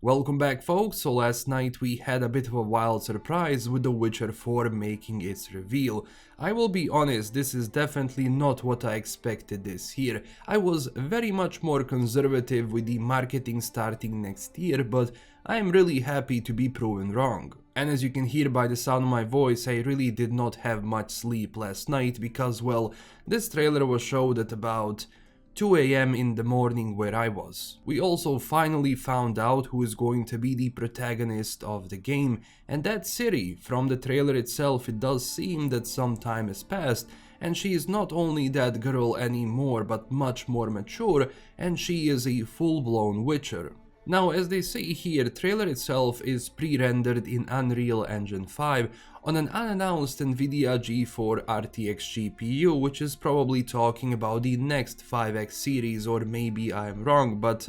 Welcome back, folks. So last night we had a bit of a wild surprise with The Witcher 4 making its reveal. I will be honest, this is definitely not what I expected this year. I was very much more conservative with the marketing starting next year, but I am really happy to be proven wrong. And as you can hear by the sound of my voice, I really did not have much sleep last night because, well, this trailer was showed at about 2 AM in the morning where I was. We also finally found out who is going to be the protagonist of the game, and that's Ciri. From the trailer itself, it does seem that some time has passed, and she is not only that girl anymore, but much more mature, and she is a full-blown Witcher. Now, as they say here, trailer itself is pre-rendered in Unreal Engine 5 on an unannounced Nvidia G4 RTX GPU, which is probably talking about the next 5X series, or maybe I'm wrong, but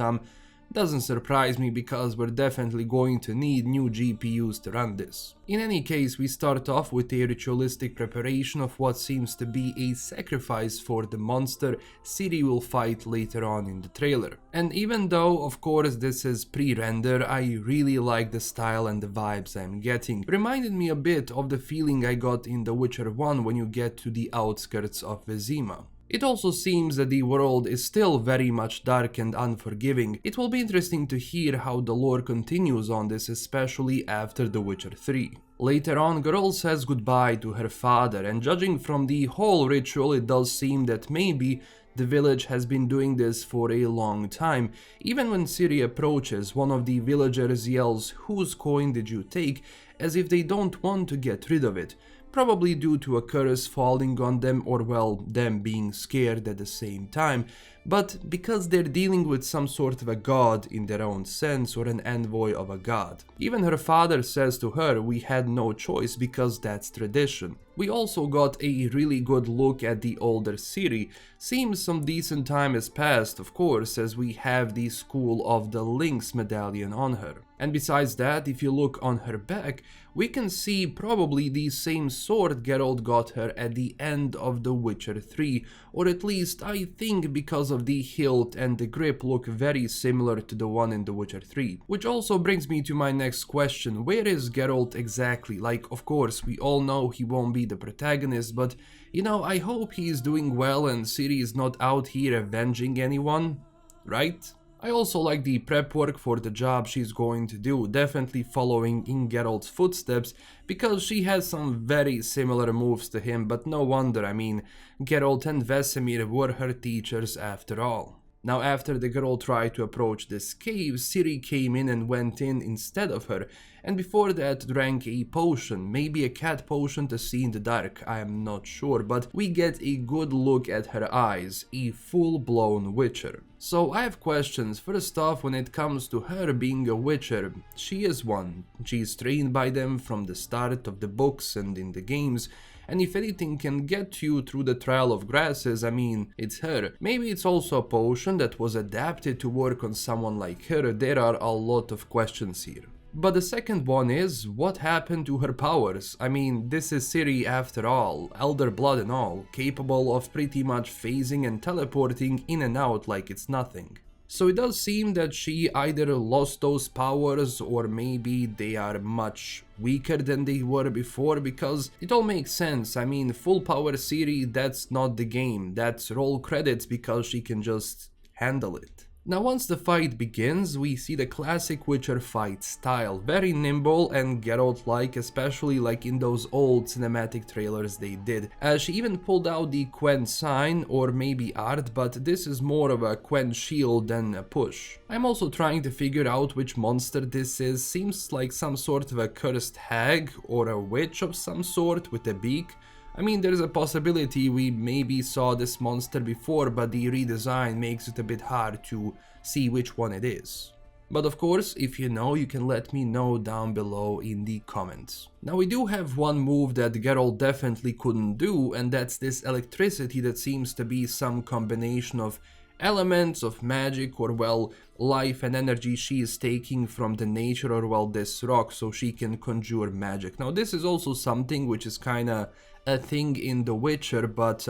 doesn't surprise me because we're definitely going to need new GPUs to run this. In any case, we start off with a ritualistic preparation of what seems to be a sacrifice for the monster Ciri will fight later on in the trailer. And even though, of course, this is pre-render, I really like the style and the vibes I'm getting. Reminded me a bit of the feeling I got in The Witcher 1 when you get to the outskirts of Vizima. It also seems that the world is still very much dark and unforgiving. It will be interesting to hear how the lore continues on this, especially after The Witcher 3. Later on, Geralt says goodbye to her father, and judging from the whole ritual, it does seem that maybe the village has been doing this for a long time. Even when Ciri approaches, one of the villagers yells, "Whose coin did you take?" as if they don't want to get rid of it. Probably due to a curse falling on them, or well, them being scared at the same time, but because they're dealing with some sort of a god in their own sense, or an envoy of a god. Even her father says to her, "We had no choice because that's tradition." We also got a really good look at the older Ciri. Seems some decent time has passed, of course, as we have the School of the Lynx medallion on her. And besides that, if you look on her back, we can see probably the same sword Geralt got her at the end of The Witcher 3, or at least I think because of the hilt and the grip look very similar to the one in The Witcher 3. Which also brings me to my next question: where is Geralt exactly? Like, of course, we all know he won't be the protagonist, but you know, I hope he's doing well and Ciri is not out here avenging anyone, right? I also like the prep work for the job she's going to do, definitely following in Geralt's footsteps, because she has some very similar moves to him, but no wonder, I mean, Geralt and Vesemir were her teachers after all. Now, after the girl tried to approach this cave, Ciri came in and went in instead of her, and before that drank a potion, maybe a cat potion to see in the dark, I am not sure, but we get a good look at her eyes, a full-blown Witcher. So I have questions. First off, when it comes to her being a Witcher, she is one. She is trained by them from the start of the books and in the games, and if anything can get you through the trial of grasses, I mean, it's her. Maybe it's also a potion that was adapted to work on someone like her. There are a lot of questions here. But the second one is, what happened to her powers? I mean, this is Ciri after all, elder blood and all, capable of pretty much phasing and teleporting in and out like it's nothing. So it does seem that she either lost those powers, or maybe they are much weaker than they were before, because it all makes sense. I mean, full power Ciri, that's not the game, that's roll credits because she can just handle it. Now, once the fight begins, we see the classic Witcher fight style, very nimble and Geralt-like, especially like in those old cinematic trailers they did. She even pulled out the Quen sign, or maybe art, but this is more of a Quen shield than a push. I'm also trying to figure out which monster this is. Seems like some sort of a cursed hag, or a witch of some sort with a beak. I mean, there's a possibility we maybe saw this monster before, but the redesign makes it a bit hard to see which one it is. But of course, if you know, you can let me know down below in the comments. Now, we do have one move that Geralt definitely couldn't do, and that's this electricity that seems to be some combination of elements of magic, or well, life and energy she is taking from the nature, or well, this rock, so she can conjure magic. Now, this is also something which is kinda a thing in The Witcher, but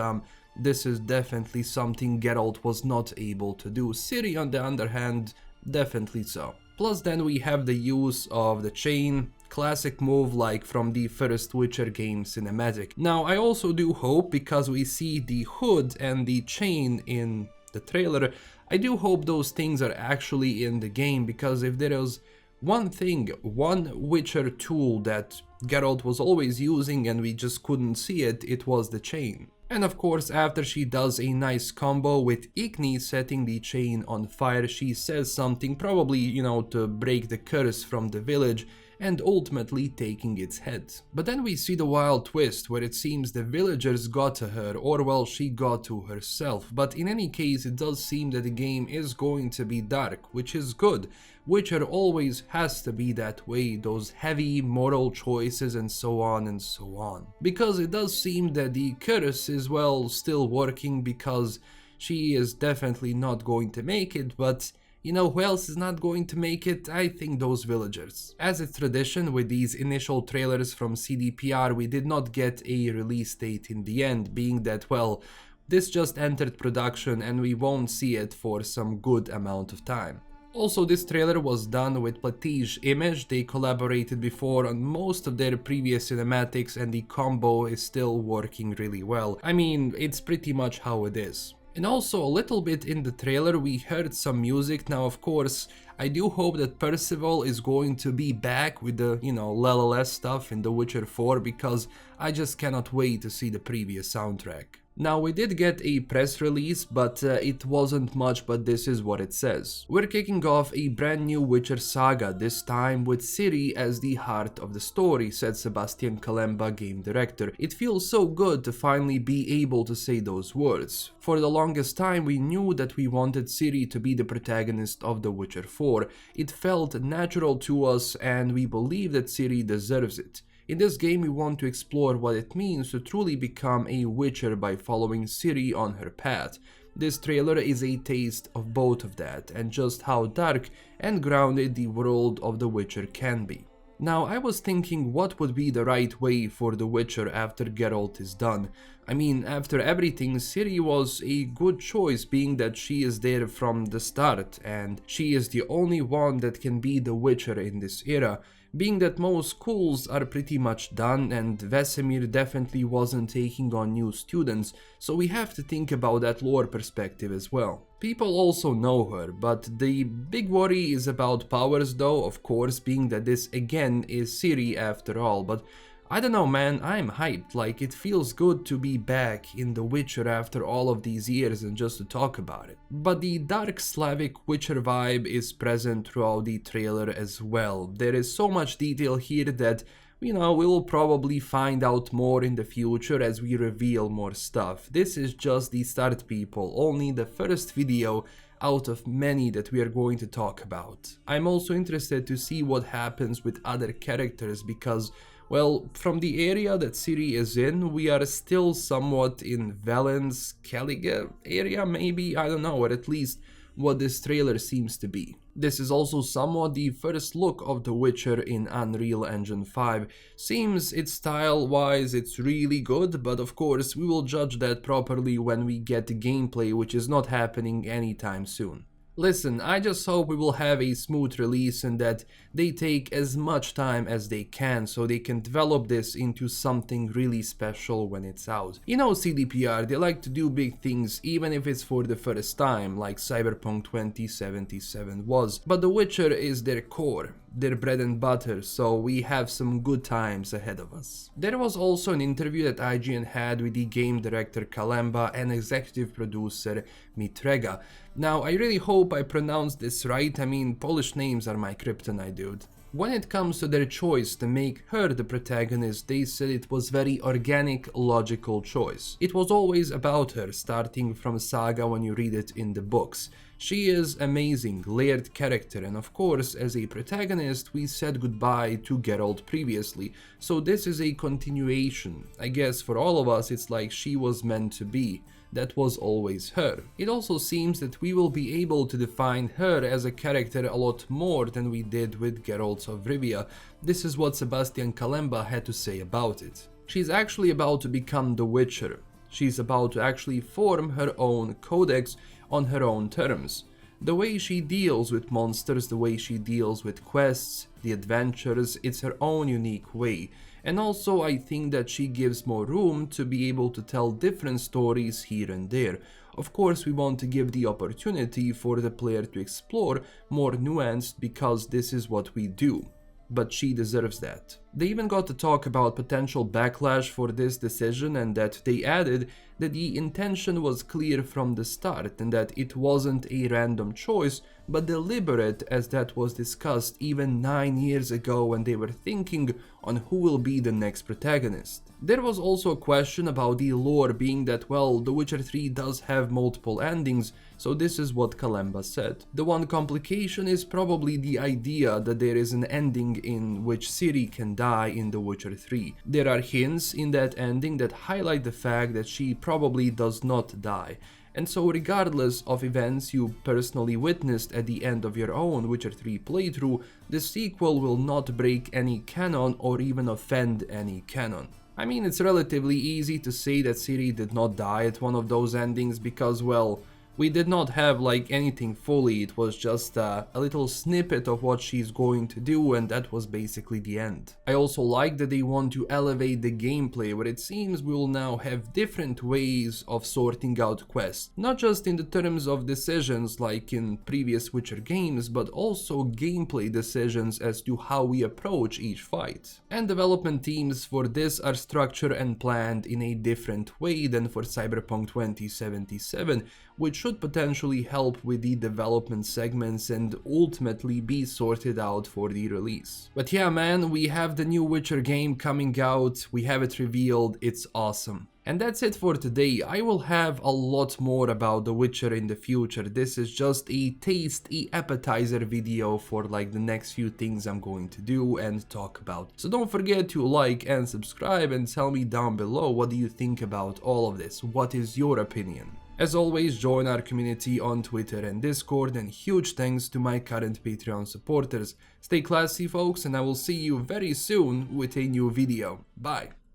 this is definitely something Geralt was not able to do. Ciri, on the other hand, definitely so. Plus then we have the use of the chain, classic move like from the first Witcher game cinematic. Now I also do hope, because we see the hood and the chain in the trailer, I do hope those things are actually in the game, because if there is one thing, one Witcher tool that Geralt was always using and we just couldn't see it, it was the chain. And of course, after she does a nice combo with Igni setting the chain on fire, she says something, probably, you know, to break the curse from the village and ultimately taking its head. But then we see the wild twist where it seems the villagers got to her, or well, she got to herself. But in any case, it does seem that the game is going to be dark, which is good. Witcher always has to be that way, those heavy moral choices and so on and so on. Because it does seem that the curse is, well, still working, because she is definitely not going to make it, but you know who else is not going to make it? I think those villagers. As it's tradition with these initial trailers from CDPR, we did not get a release date in the end, being that, well, this just entered production and we won't see it for some good amount of time. Also, this trailer was done with Platige Image. They collaborated before on most of their previous cinematics and the combo is still working really well. I mean, it's pretty much how it is. And also a little bit in the trailer we heard some music. Now of course I do hope that Percival is going to be back with the, you know, LLS stuff in The Witcher 4, because I just cannot wait to see the previous soundtrack. Now we did get a press release, but it wasn't much, but this is what it says. We're kicking off a brand new Witcher saga, this time with Ciri as the heart of the story, said Sebastian Kalemba, game director. It feels so good to finally be able to say those words. For the longest time we knew that we wanted Ciri to be the protagonist of The Witcher 4. It felt natural to us and we believe that Ciri deserves it. In this game we want to explore what it means to truly become a Witcher by following Ciri on her path. This trailer is a taste of both of that, and just how dark and grounded the world of The Witcher can be. Now I was thinking what would be the right way for The Witcher after Geralt is done. I mean, after everything, Ciri was a good choice, being that she is there from the start and she is the only one that can be the Witcher in this era. Being that most schools are pretty much done and Vesemir definitely wasn't taking on new students, so we have to think about that lore perspective as well. People also know her, but the big worry is about powers though, of course, being that this again is Ciri after all, but I don't know man, I'm hyped, like it feels good to be back in The Witcher after all of these years and just to talk about it. But the dark Slavic Witcher vibe is present throughout the trailer as well. There is so much detail here that, you know, we'll probably find out more in the future as we reveal more stuff. This is just the start, people, only the first video out of many that we are going to talk about. I'm also interested to see what happens with other characters because, well, from the area that Ciri is in, we are still somewhat in Valen's Skellige area, maybe, I don't know, or at least what this trailer seems to be. This is also somewhat the first look of The Witcher in Unreal Engine 5. Seems its style-wise it's really good, but of course we will judge that properly when we get the gameplay, which is not happening anytime soon. Listen, I just hope we will have a smooth release and that they take as much time as they can so they can develop this into something really special when it's out. You know CDPR, they like to do big things even if it's for the first time, like Cyberpunk 2077 was. But The Witcher is their core, their bread and butter, so we have some good times ahead of us. There was also an interview that IGN had with the game director Kalemba and executive producer Mitrega. Now, I really hope I pronounced this right, I mean, Polish names are my kryptonite, dude. When it comes to their choice to make her the protagonist, they said it was very organic, logical choice. It was always about her, starting from Saga when you read it in the books. She is amazing, layered character, and of course, as a protagonist, we said goodbye to Geralt previously, so this is a continuation. I guess for all of us, it's like she was meant to be. That was always her. It also seems that we will be able to define her as a character a lot more than we did with Geralt of Rivia. This is what Sebastian Kalemba had to say about it. She's actually about to become the Witcher. She's about to actually form her own codex on her own terms. The way she deals with monsters, the way she deals with quests, the adventures, it's her own unique way. And also I think that she gives more room to be able to tell different stories here and there. Of course we want to give the opportunity for the player to explore more nuanced because this is what we do. But she deserves that. They even got to talk about potential backlash for this decision, and that they added that the intention was clear from the start and that it wasn't a random choice but deliberate, as that was discussed even 9 years ago when they were thinking on who will be the next protagonist. There was also a question about the lore, being that, well, The Witcher 3 does have multiple endings, so this is what Kalemba said. The one complication is probably the idea that there is an ending in which Ciri can die in The Witcher 3. There are hints in that ending that highlight the fact that she probably does not die. And so regardless of events you personally witnessed at the end of your own Witcher 3 playthrough, the sequel will not break any canon or even offend any canon. I mean, it's relatively easy to say that Ciri did not die at one of those endings because, well, we did not have like anything fully, it was just a little snippet of what she's going to do, and that was basically the end. I also like that they want to elevate the gameplay, where it seems we will now have different ways of sorting out quests, not just in the terms of decisions like in previous Witcher games, but also gameplay decisions as to how we approach each fight. And development teams for this are structured and planned in a different way than for Cyberpunk 2077, which should potentially help with the development segments and ultimately be sorted out for the release. But yeah man, we have the new Witcher game coming out, we have it revealed, it's awesome. And that's it for today. I will have a lot more about The Witcher in the future. This is just a taste, a appetizer video for like the next few things I'm going to do and talk about. So don't forget to like and subscribe and tell me down below what do you think about all of this. What is your opinion? As always, join our community on Twitter and Discord, and huge thanks to my current Patreon supporters. Stay classy folks, and I will see you very soon with a new video. Bye!